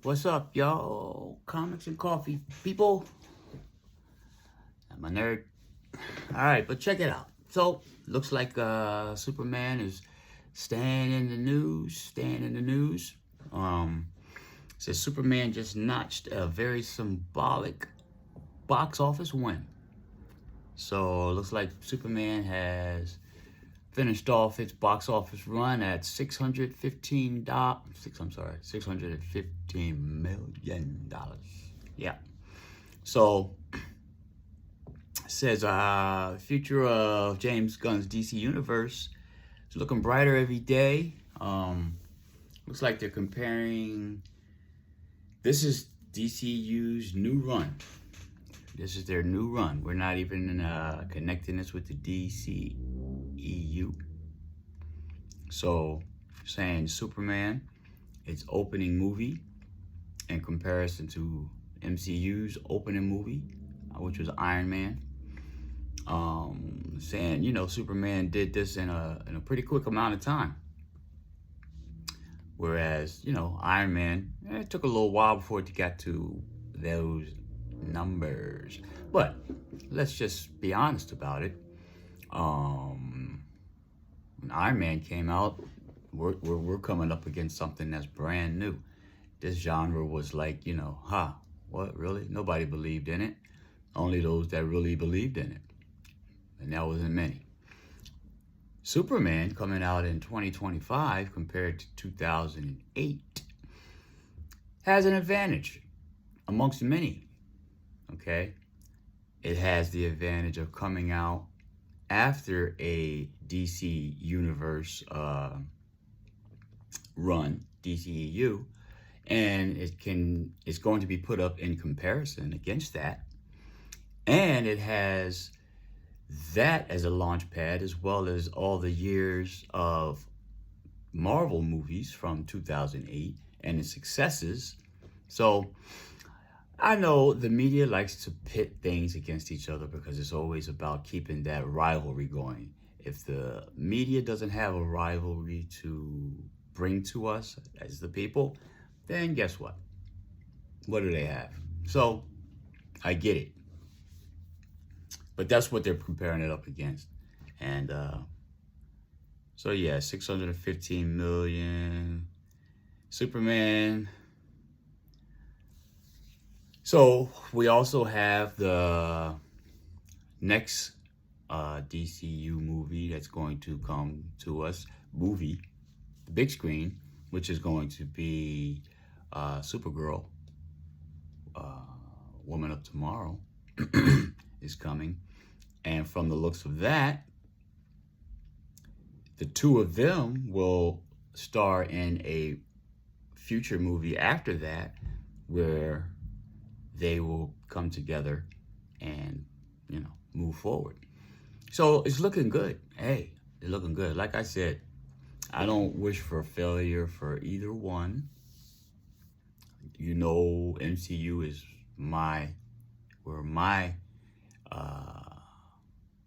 What's up, y'all? Comics and coffee people. I'm a nerd. All right, but check it out. So, looks like Superman is staying in the news. Says Superman just notched a very symbolic box office win. So, it looks like Superman has finished off its box office run at $615 million. Yeah. So says future of James Gunn's DC universe is looking brighter every day. Looks like they're comparing. This is DCU's new run. This is their new run. We're not even connecting this with the DCEU. So, saying Superman, its opening movie, in comparison to MCU's opening movie, which was Iron Man. Saying, Superman did this in a pretty quick amount of time. Whereas, Iron Man, it took a little while before it got to those numbers. But let's just be honest about it. When Iron Man came out, we're coming up against something that's brand new. This genre was like, what, really? Nobody believed in it. Only those that really believed in it. And that wasn't many. Superman coming out in 2025 compared to 2008 has an advantage amongst many. Okay? It has the advantage of coming out after a DC Universe run, DCEU, and it's going to be put up in comparison against that. And it has that as a launch pad, as well as all the years of Marvel movies from 2008 and its successes. So I know the media likes to pit things against each other because it's always about keeping that rivalry going. If the media doesn't have a rivalry to bring to us as the people, then guess what? What do they have? So I get it. But that's what they're comparing it up against. And so yeah, 615 million. Superman. So we also have the next DCU movie that's going to come to us, the big screen, which is going to be Supergirl, Woman of Tomorrow, is coming. And from the looks of that, the two of them will star in a future movie after that where they will come together and, move forward. So it's looking good. Hey, it's looking good. Like I said, I don't wish for failure for either one. MCU is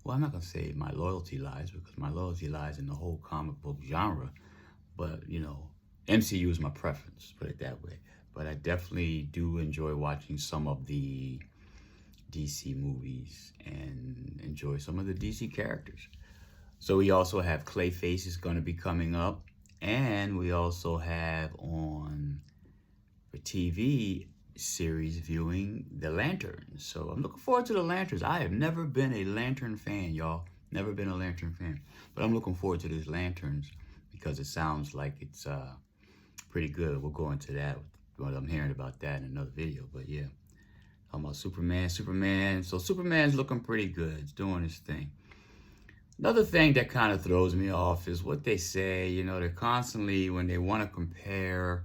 well, I'm not going to say my loyalty lies, because my loyalty lies in the whole comic book genre. But, MCU is my preference, put it that way. But I definitely do enjoy watching some of the DC movies and enjoy some of the DC characters. So we also have Clayface is going to be coming up. And we also have on for TV series viewing the Lanterns. So I'm looking forward to the Lanterns. I have never been a Lantern fan, y'all. Never been a Lantern fan. But I'm looking forward to these Lanterns because it sounds like it's pretty good. We'll go into that, what I'm hearing about that in another video. But yeah, talking about Superman. So Superman's looking pretty good. It's doing his thing. Another thing that kind of throws me off is what they say. They're constantly, when they want to compare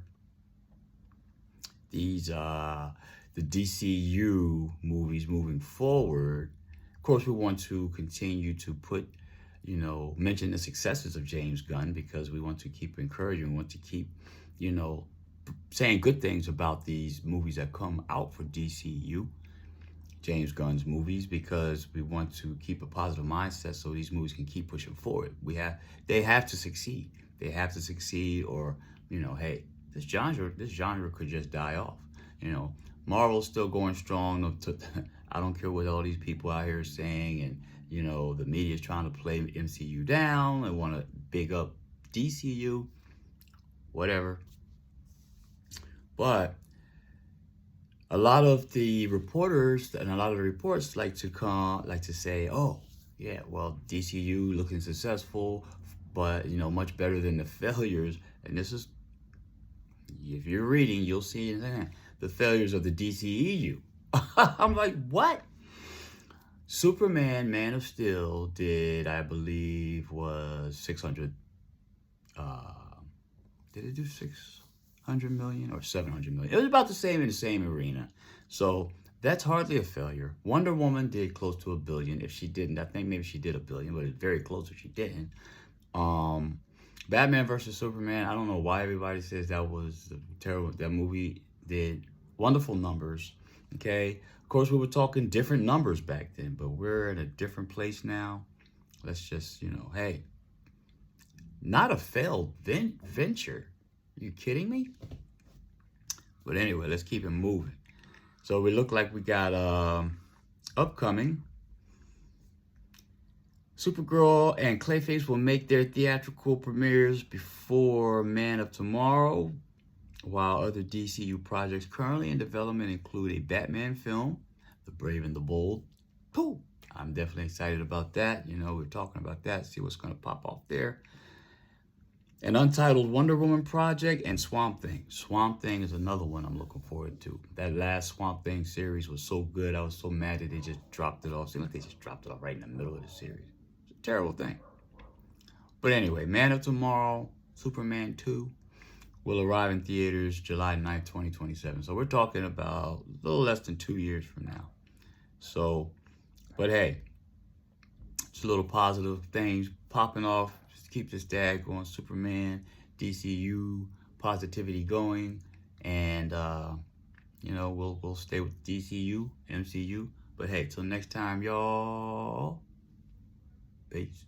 these the DCU movies moving forward, of course we want to continue to put, mention the successes of James Gunn, because we want to keep encouraging, we want to keep, saying good things about these movies that come out for DCU, James Gunn's movies, because we want to keep a positive mindset so these movies can keep pushing forward. They have to succeed. They have to succeed, or, hey, this genre could just die off. You know, Marvel's still going strong. I don't care what all these people out here are saying, and you know, the media's trying to play MCU down and want to big up DCU, whatever. But a lot of the reporters and a lot of the reports like to say, oh yeah, well, DCU looking successful, but you know, much better than the failures. And this is, if you're reading, you'll see the failures of the DCEU. I'm like, what? Superman, Man of Steel did, I believe, was 600. Did it do 600 million or 700 million? It was about the same in the same arena. So that's hardly a failure. Wonder Woman did close to $1 billion. If she didn't, I think maybe she did $1 billion, but it's very close if she didn't. Batman versus Superman, I don't know why everybody says that was terrible. That movie did wonderful numbers, okay? Of course, we were talking different numbers back then, but we're in a different place now. Let's just, you know, hey, not a failed venture. Are you kidding me? But anyway, let's keep it moving. So we look like we got upcoming. Supergirl and Clayface will make their theatrical premieres before Man of Tomorrow, while other DCU projects currently in development include a Batman film, The Brave and the Bold. Pooh! I'm definitely excited about that. You know, we're talking about that, see what's going to pop off there. An untitled Wonder Woman project and Swamp Thing. Swamp Thing is another one I'm looking forward to. That last Swamp Thing series was so good. I was so mad that they just dropped it off. Seemed like they just dropped it off right in the middle of the series. It's a terrible thing. But anyway, Man of Tomorrow, Superman 2 will arrive in theaters July 9th, 2027. So we're talking about a little less than 2 years from now. So, but hey, it's a little positive things popping off. Keep this dad going, Superman, DCU, positivity going, and you know, we'll stay with DCU, MCU. But hey, till next time, y'all. Peace.